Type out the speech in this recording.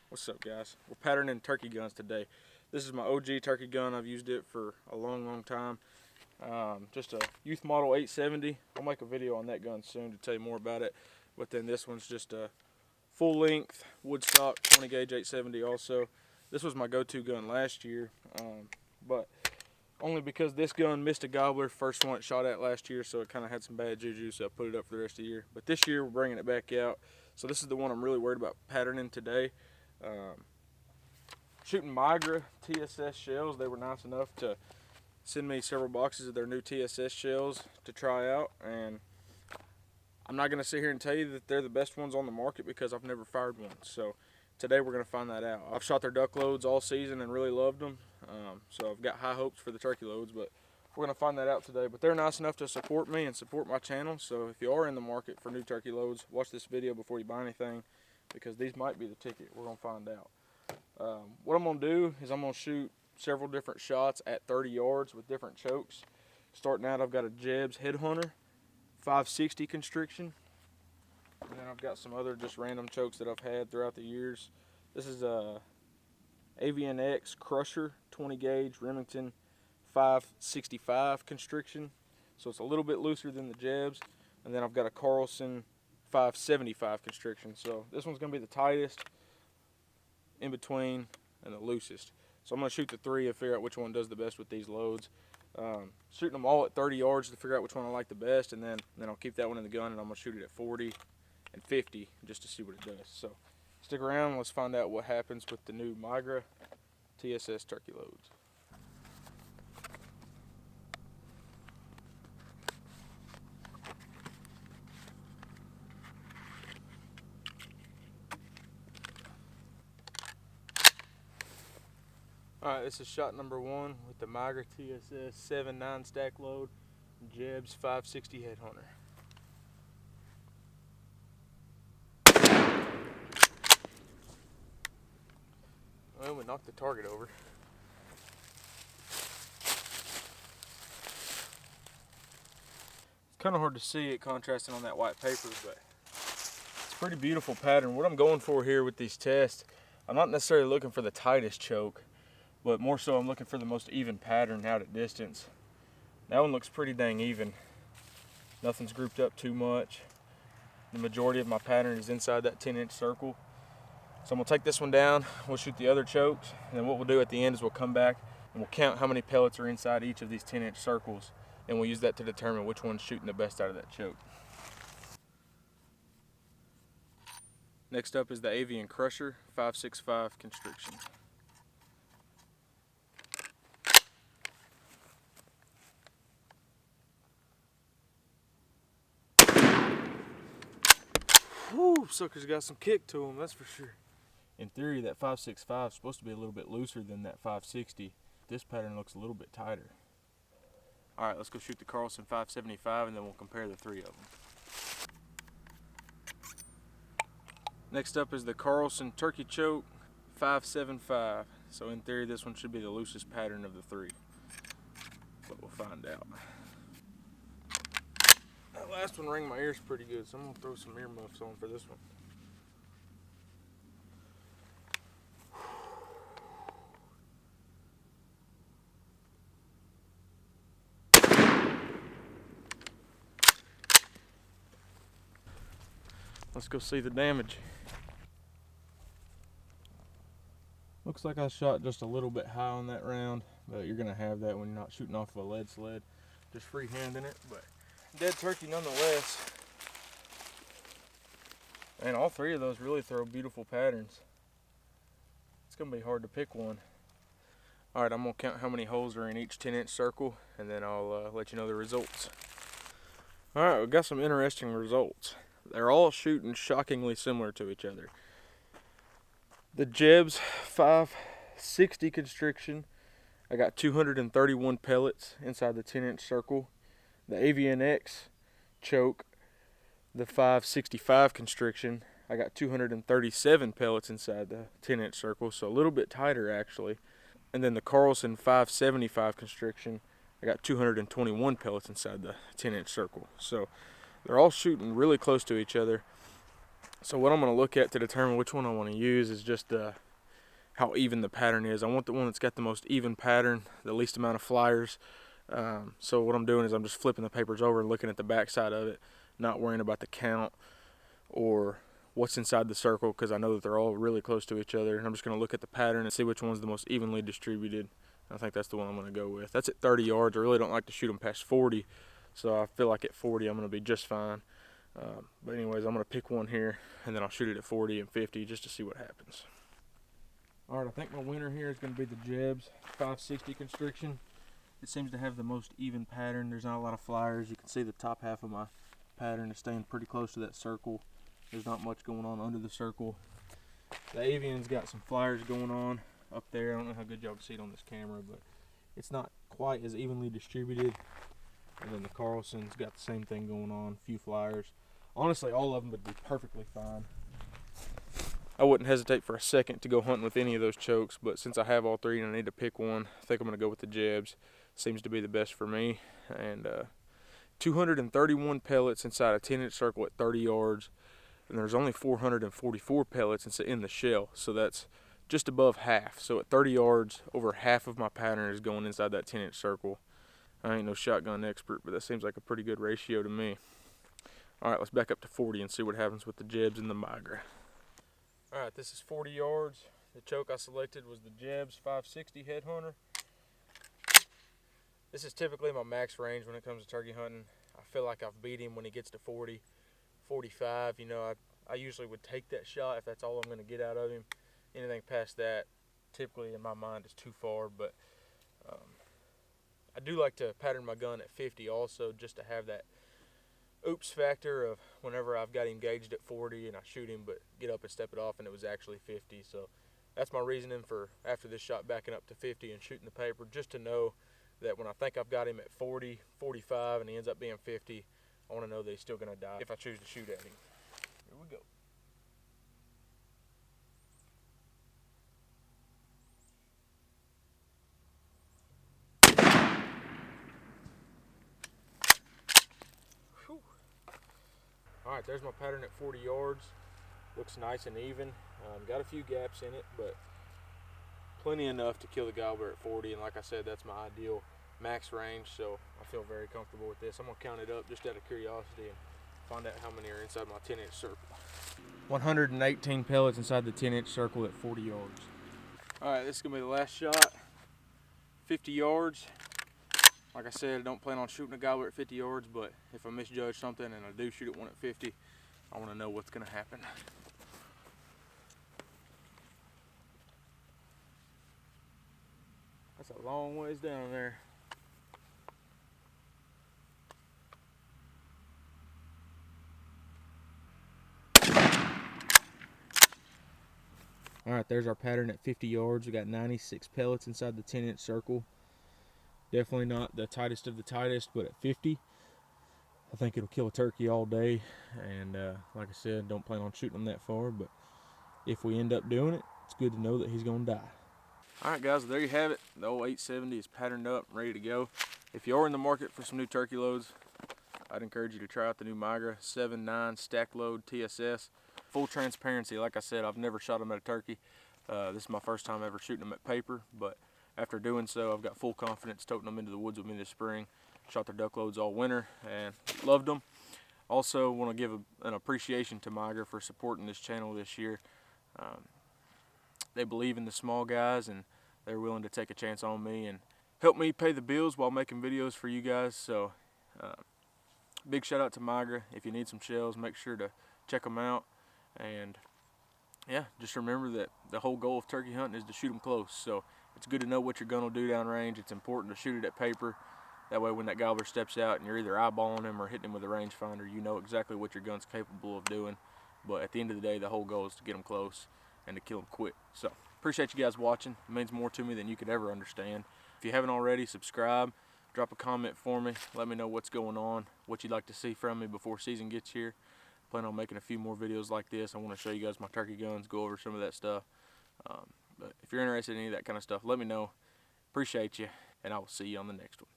What's up, guys? We're patterning turkey guns today. This is my OG turkey gun. I've used it for a long time. Just a youth model 870. I'll make a video on that gun soon to tell you more about it. But then this one's just a full length wood stock 20 gauge 870 also. This was my go-to gun last year, but only because this gun missed a gobbler, first one it shot at last year, so it kind of had some bad juju, so I put it up for the rest of the year. But this year we're bringing it back out. So this is the one I'm really worried about patterning today. Shooting Migra TSS shells. They were nice enough to send me several boxes of their new TSS shells to try out, and I'm not going to sit here and tell you that they're the best ones on the market because I've never fired one. So today we're going to find that out. I've shot their duck loads all season and really loved them, so I've got high hopes for the turkey loads, but we're going to find that out today. But they're nice enough to support me and support my channel, so if you are in the market for new turkey loads, watch this video before you buy anything, because these might be the ticket. We're going to find out. What I'm going to do is I'm going to shoot several different shots at 30 yards with different chokes. Starting out, I've got a Jeb's Headhunter 560 constriction, and then I've got some other just random chokes that I've had throughout the years. This is a AVNX Crusher 20 gauge Remington 565 constriction, so it's a little bit looser than the Jeb's. And then I've got a Carlson 575 constriction, so this one's going to be the tightest, in between, and the loosest. So I'm going to shoot the three and figure out which one does the best with these loads. Shooting them all at 30 yards to figure out which one I like the best, and then I'll keep that one in the gun, and I'm going to shoot it at 40 and 50 just to see what it does. So stick around, let's find out what happens with the new Migra TSS turkey loads. Alright, this is shot number one with the Migra TSS 7.9 stack load, Jeb's 560 Headhunter. Well, we knocked the target over. It's kind of hard to see it contrasting on that white paper, but it's a pretty beautiful pattern. What I'm going for here with these tests, I'm not necessarily looking for the tightest choke, but more so I'm looking for the most even pattern out at distance. That one looks pretty dang even. Nothing's grouped up too much. The majority of my pattern is inside that 10-inch circle. So I'm gonna take this one down, we'll shoot the other chokes, and then what we'll do at the end is we'll come back and we'll count how many pellets are inside each of these 10-inch circles, and we'll use that to determine which one's shooting the best out of that choke. Next up is the Avian Crusher 565 constriction. Whew, sucker's got some kick to him, that's for sure. In theory, that 565 is supposed to be a little bit looser than that 560. This pattern looks a little bit tighter. Alright, let's go shoot the Carlson 575 and then we'll compare the three of them. Next up is the Carlson Turkey Choke 575. So in theory, this one should be the loosest pattern of the three, but we'll find out. That last one rang my ears pretty good, so I'm going to throw some earmuffs on for this one. Let's go see the damage. Looks like I shot just a little bit high on that round, but you're going to have that when you're not shooting off of a lead sled. Just freehanding it, but dead turkey nonetheless. And all three of those really throw beautiful patterns. It's going to be hard to pick one. Alright, I'm going to count how many holes are in each 10-inch circle, and then I'll let you know the results. Alright, we've got some interesting results. They're all shooting shockingly similar to each other. The Jeb's 560 constriction, I got 231 pellets inside the 10-inch circle. The AVNX choke, the 565 constriction, I got 237 pellets inside the 10-inch circle, so a little bit tighter actually. And then the Carlson 575 constriction, I got 221 pellets inside the 10-inch circle. So they're all shooting really close to each other. So what I'm going to look at to determine which one I want to use is just how even the pattern is. I want the one that's got the most even pattern, the least amount of flyers. So what I'm doing is I'm just flipping the papers over and looking at the back side of it, not worrying about the count or what's inside the circle, because I know that they're all really close to each other. And I'm just going to look at the pattern and see which one's the most evenly distributed. I think that's the one I'm going to go with. That's at 30 yards. I really don't like to shoot them past 40, so I feel like at 40 I'm going to be just fine. But anyways, I'm going to pick one here, and then I'll shoot it at 40 and 50 just to see what happens. Alright, I think my winner here is going to be the Jeb's 560 Constriction. It seems to have the most even pattern. There's not a lot of flyers. You can see the top half of my pattern is staying pretty close to that circle. There's not much going on under the circle. The Avian's got some flyers going on up there. I don't know how good y'all can see it on this camera, but it's not quite as evenly distributed. And then the Carlson's got the same thing going on, a few flyers. Honestly, all of them would be perfectly fine. I wouldn't hesitate for a second to go hunting with any of those chokes, but since I have all three and I need to pick one, I think I'm going to go with the Jeb's. Seems to be the best for me. And 231 pellets inside a 10-inch circle at 30 yards. And there's only 444 pellets in the shell, so that's just above half. So at 30 yards, over half of my pattern is going inside that 10-inch circle. I ain't no shotgun expert, but that seems like a pretty good ratio to me. Alright, let's back up to 40 and see what happens with the Jeb's and the Migra. Alright, this is 40 yards. The choke I selected was the Jeb's 560 Headhunter. This is typically my max range when it comes to turkey hunting. I feel like I've beat him when he gets to 40, 45. You know, I usually would take that shot if that's all I'm going to get out of him. Anything past that, typically in my mind, is too far. But I do like to pattern my gun at 50 also, just to have that oops factor of whenever I've got him gauged at 40 and I shoot him but get up and step it off and it was actually 50. So that's my reasoning for after this shot backing up to 50 and shooting the paper, just to know that when I think I've got him at 40, 45 and he ends up being 50, I want to know that he's still going to die if I choose to shoot at him. Here we go. Alright, there's my pattern at 40 yards. Looks nice and even. Got a few gaps in it, but plenty enough to kill the gobbler at 40. And like I said, that's my ideal max range, so I feel very comfortable with this. I'm going to count it up just out of curiosity and find out how many are inside my 10-inch circle. 118 pellets inside the 10-inch circle at 40 yards. Alright, this is going to be the last shot. 50 yards. Like I said, I don't plan on shooting a gobbler at 50 yards, but if I misjudge something and I do shoot at one at 50, I want to know what's going to happen. That's a long ways down there. Alright, there's our pattern at 50 yards. We got 96 pellets inside the 10-inch circle. Definitely not the tightest of the tightest, but at 50, I think it'll kill a turkey all day. And like I said, don't plan on shooting them that far, but if we end up doing it, it's good to know that he's going to die. Alright guys, there you have it. The old 870 is patterned up, ready to go. If you are in the market for some new turkey loads, I'd encourage you to try out the new Migra 7.9 stack load TSS. Full transparency, like I said, I've never shot them at a turkey. This is my first time ever shooting them at paper, but after doing so, I've got full confidence toting them into the woods with me this spring. Shot their duck loads all winter and loved them. Also want to give an appreciation to Migra for supporting this channel this year. They believe in the small guys and they're willing to take a chance on me and help me pay the bills while making videos for you guys. So big shout out to Migra. If you need some shells, make sure to check them out. And yeah, just remember that the whole goal of turkey hunting is to shoot them close. So it's good to know what your gun will do downrange. It's important to shoot it at paper. That way when that gobbler steps out and you're either eyeballing him or hitting him with a rangefinder, you know exactly what your gun's capable of doing. But at the end of the day, the whole goal is to get them close and to kill them quick. So appreciate you guys watching. It means more to me than you could ever understand. If you haven't already, subscribe, drop a comment for me. Let me know what's going on, what you'd like to see from me before season gets here. Plan on making a few more videos like this. I want to show you guys my turkey guns, go over some of that stuff. But if you're interested in any of that kind of stuff, let me know. Appreciate you, and I will see you on the next one.